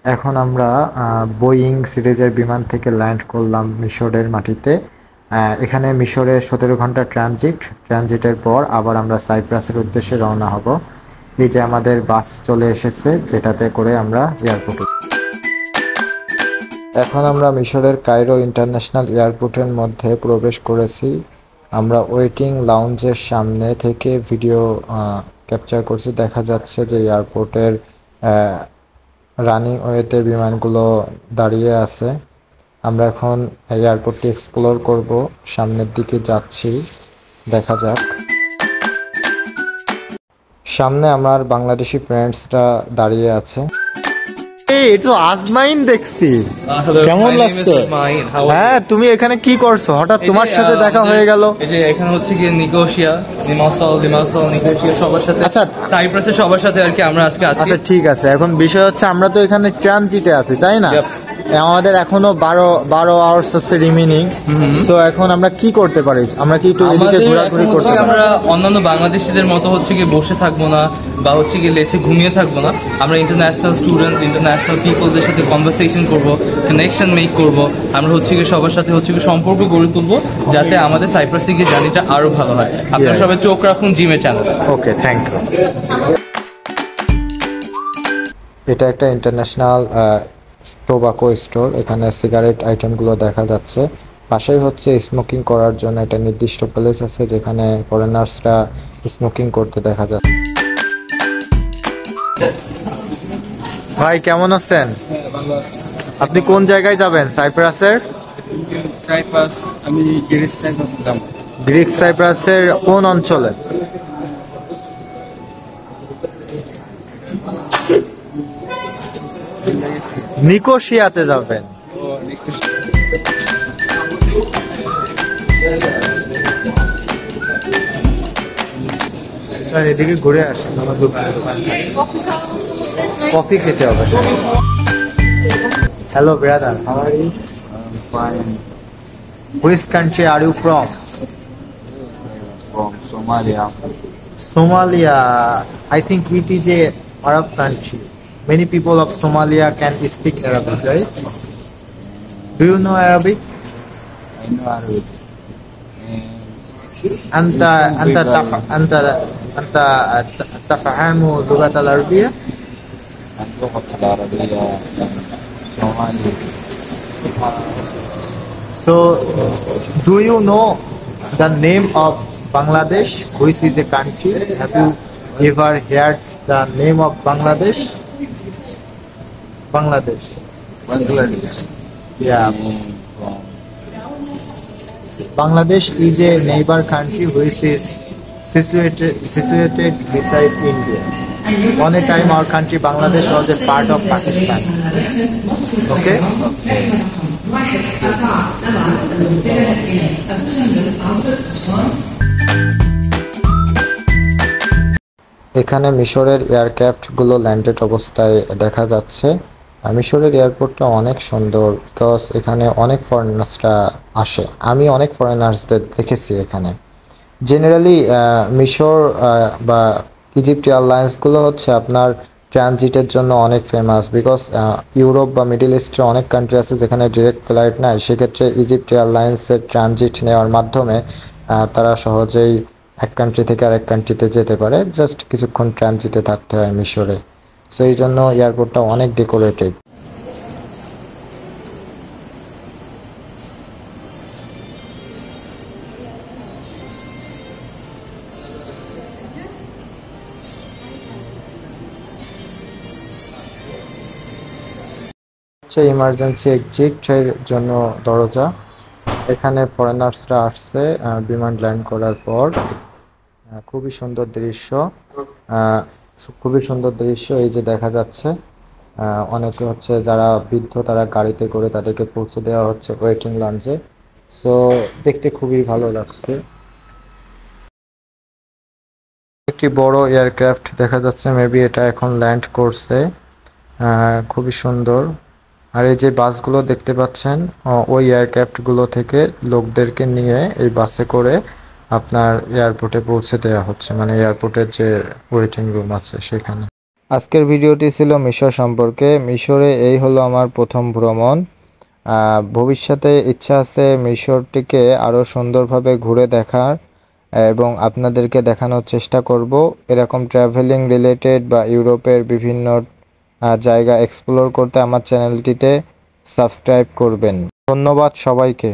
এখন আমরা বোয়িং সিরিজের বিমান থেকে ল্যান্ড করলাম মিশরের মাটিতে। এখানে মিশরে 17 ঘন্টা ট্রানজিটের পর আবার আমরা সাইপ্রাসের উদ্দেশ্যে রওনা হব। এই যে আমাদের বাস চলে এসেছে, যেটাতে করে আমরা এয়ারপোর্টে। এখন আমরা মিশরের কায়রো ইন্টারন্যাশনাল এয়ারপোর্টের মধ্যে প্রবেশ করেছি। আমরা ওয়েটিং লাউঞ্জের সামনে থেকে ভিডিও ক্যাপচার করছি। দেখা যাচ্ছে যে এয়ারপোর্টের রানিং ওয়েতে বিমানগুলো দাঁড়িয়ে আছে। আমরা এখন এয়ারপোর্টটি এক্সপ্লোর করব, সামনের দিকে যাচ্ছি, দেখা যাক। সামনে আমার বাংলাদেশি ফ্রেন্ডসরা দাঁড়িয়ে আছে। একটু আজমাইন দেখছি, কেমন লাগছে? হ্যাঁ, তুমি এখানে কি করছো? হঠাৎ তোমার সাথে দেখা হয়ে গেল। এই যে এখানে হচ্ছে কি নিকোশিয়া, নিকোশিয়া সবার সাথে, আচ্ছা সাইপ্রাসের সবার সাথে আর কি আমরা আজকে আছি। আচ্ছা ঠিক আছে, এখন বিষয় হচ্ছে আমরা তো এখানে ট্রানজিটে আছি, তাই না? আমাদের এখনো 12 আওয়ার্স হচ্ছে রিমেনিং। সো এখন আমরা কি করতে পারি? আমরা কি একটু এদিকে ঘোরাঘুরি করতে পারি? আমরা অন্যান্য বাংলাদেশিদের মতো হচ্ছে কি বসে থাকবো না বা হচ্ছে কি লেচে ঘুমিয়ে থাকবো না। আমরা ইন্টারন্যাশনাল স্টুডেন্টস, ইন্টারন্যাশনাল পিপলদের সাথে কনভারসেশন করব, কানেকশন মেক করব। আমরা হচ্ছে কি সবার সাথে হচ্ছে কি সম্পর্ক গড়ে তুলবো, যাতে আমাদের সাইপ্রাসে গিয়ে জার্নিটা আরো ভালো হয়। আপনারা সবাই চোখ রাখুন জিমের চ্যানেলে। ওকে, থ্যাংক ইউ। এটা একটা ইন্টারন্যাশনাল টোবাকো স্টোর। এখানে সিগারেট আইটেমগুলো দেখা যাচ্ছে। পাশেই হচ্ছে স্মোকিং করার জন্য একটা নির্দিষ্ট প্লেস আছে, যেখানে ফরেনার্সরা স্মোকিং করতে দেখা যাচ্ছে। ভাই কেমন আছেন? আপনি কোন জায়গায় যাবেন সাইপ্রাসের? সাইপ্রাস, আমি গ্রিস সাইপ্রাস যাব। গ্রিক সাইপ্রাসের কোন অঞ্চলে? নিকোশিয়াতে যাবেন। এদিকে ঘুরে আসেন, আমার দোকান কফি খেতে হবে। Hello brother, how are you? Fine. Which country are you from? From Somalia. Somalia. I think it is a Arab country. Many people of Somalia can speak Arabic, right? Do you know Arabic? I know Arabic. أنت أنت تفهم اللغة العربية؟ اللغة العربية Somali. So, do you know the name of Bangladesh, which is a country? Have you ever heard the name of Bangladesh? Bangladesh. Bangladesh. Yeah. From Bangladesh is a neighbor country which is situated beside India. On a time, our country Bangladesh was a part of Pakistan. Okay. এখানে মিশরের এয়ারক্রাফটগুলো landed অবস্থায় দেখা যাচ্ছে। মিশরের এয়ারপোর্টটা অনেক সুন্দর, because এখানে অনেক ফরেনার্সরা আসে। আমি অনেক ফরেনার্সদের দেখেছি এখানে। জেনারেলি মিশর বা ইজিপ্ট এয়ারলাইন্সগুলো হচ্ছে আপনার ট্রানজিটের জন্য অনেক ফেমাস, বিকজ ইউরোপ বা মিডল ইস্টের অনেক কান্ট্রি আছে যেখানে ডিরেক্ট ফ্লাইট নাই। সেক্ষেত্রে ইজিপ্ট এয়ারলাইন্সের ট্রানজিট নেওয়ার মাধ্যমে তারা সহজেই এক কান্ট্রি থেকে আরেক কান্ট্রিতে যেতে পারে। জাস্ট কিছুক্ষণ ট্রানজিটে থাকতে হয় মিশরে। সো এই জন্য এয়ারপোর্টটা অনেক ডেকোরেটেড। ইমার্জেন্সি এক্সিটের জন্য দরজা। এখানে ফরেনার্সরা আসছে বিমান ল্যান্ড করার পর। খুবই সুন্দর দৃশ্য, খুবই সুন্দর দৃশ্য। এই যে দেখা যাচ্ছে অনেকে হচ্ছে যারা বৃদ্ধ, তারা গাড়িতে করে তাদেরকে পৌঁছে দেওয়া হচ্ছে ওয়েটিং লঞ্চে। সো দেখতে খুবই ভালো লাগছে। একটি বড় এয়ারক্রাফট দেখা যাচ্ছে, মেবি এটা এখন ল্যান্ড করছে। খুবই সুন্দর। আর এই যে বাসগুলো দেখতে পাচ্ছেন, ওই এয়ারক্রাফটগুলো থেকে লোকদেরকে নিয়ে এই বাসে করে আপনার এয়ারপোর্টে পৌঁছে দেওয়া হচ্ছে, মানে এয়ারপোর্টের যে ওয়েটিং রুম আছে সেখানে। আজকের ভিডিওটি ছিল মিশর সম্পর্কে। মিশরে এই হলো আমার প্রথম ভ্রমণ। ভবিষ্যতে ইচ্ছা আছে মিশরটিকে আরও সুন্দরভাবে ঘুরে দেখার এবং আপনাদেরকে দেখানোর চেষ্টা করব। এরকম ট্রাভেলিং রিলেটেড বা ইউরোপের বিভিন্ন জায়গা এক্সপ্লোর করতে আমার চ্যানেলটিতে সাবস্ক্রাইব করবেন। ধন্যবাদ সবাইকে।